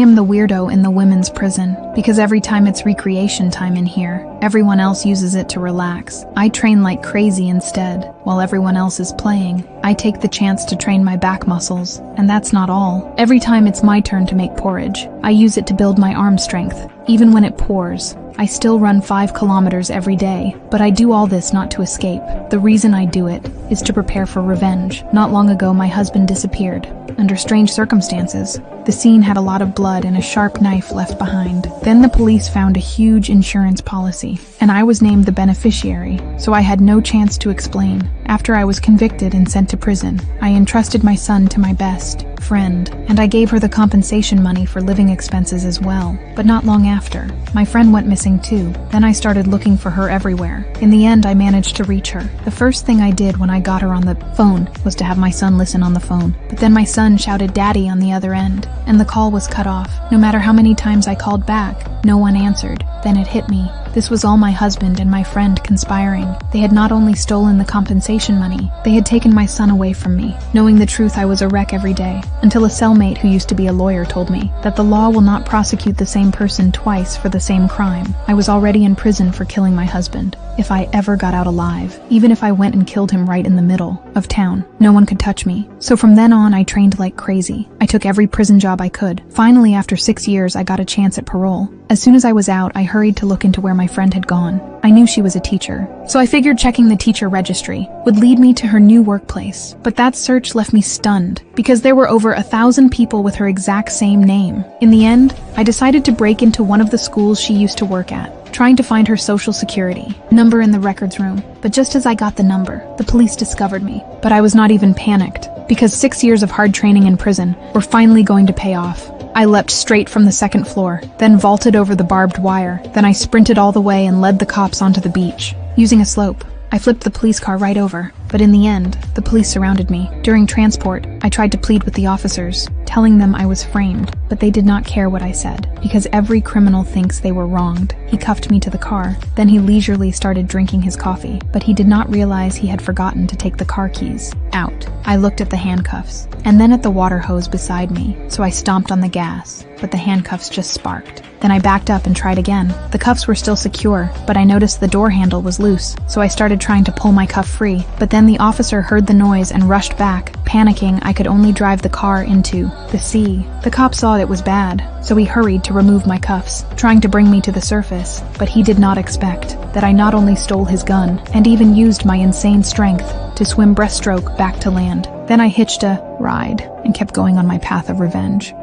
am the weirdo in the women's prison, because every time it's recreation time in here, everyone else uses it to relax. I train like crazy instead. While everyone else is playing, I take the chance to train my back muscles. And that's not all. Every time it's my turn to make porridge, I use it to build my arm strength. Even when it pours, I still run 5 kilometers every day, but I do all this not to escape. The reason I do it is to prepare for revenge. Not long ago, my husband disappeared, under strange circumstances. The scene had a lot of blood and a sharp knife left behind. Then the police found a huge insurance policy, and I was named the beneficiary, so I had no chance to explain. After I was convicted and sent to prison, I entrusted my son to my best friend, and I gave her the compensation money for living expenses as well. But not long after, my friend went missing too. Then I started looking for her everywhere. In the end, I managed to reach her. The first thing I did when I got her on the phone was to have my son listen on the phone. But then my son shouted "Daddy" on the other end, and the call was cut off. No matter how many times I called back, no one answered. Then it hit me. This was all my husband and my friend conspiring. They had not only stolen the compensation money, they had taken my son away from me. Knowing the truth, I was a wreck every day, until a cellmate who used to be a lawyer told me that the law will not prosecute the same person twice for the same crime. I was already in prison for killing my husband. If I ever got out alive, even if I went and killed him right in the middle of town, no one could touch me. So from then on, I trained like crazy. I took every prison job I could. Finally, after 6 years, I got a chance at parole. As soon as I was out, I hurried to look into where my friend had gone. I knew she was a teacher, so I figured checking the teacher registry would lead me to her new workplace. But that search left me stunned, because there were over 1,000 people with her exact same name. In the end, I decided to break into one of the schools she used to work at, trying to find her social security number in the records room. But just as I got the number, the police discovered me. But I was not even panicked, because 6 years of hard training in prison were finally going to pay off. I leapt straight from the second floor, then vaulted over the barbed wire. Then I sprinted all the way and led the cops onto the beach. Using a slope, I flipped the police car right over. But in the end, the police surrounded me. During transport, I tried to plead with the officers, telling them I was framed, but they did not care what I said, because every criminal thinks they were wronged. He cuffed me to the car. Then he leisurely started drinking his coffee, but he did not realize he had forgotten to take the car keys out. I looked at the handcuffs, and then at the water hose beside me, so I stomped on the gas, but the handcuffs just sparked. Then I backed up and tried again. The cuffs were still secure, but I noticed the door handle was loose, so I started trying to pull my cuff free. But then the officer heard the noise and rushed back. Panicking, I could only drive the car into the sea. The cop saw it was bad, so he hurried to remove my cuffs, trying to bring me to the surface. But he did not expect that I not only stole his gun, and even used my insane strength to swim breaststroke back to land. Then I hitched a ride and kept going on my path of revenge.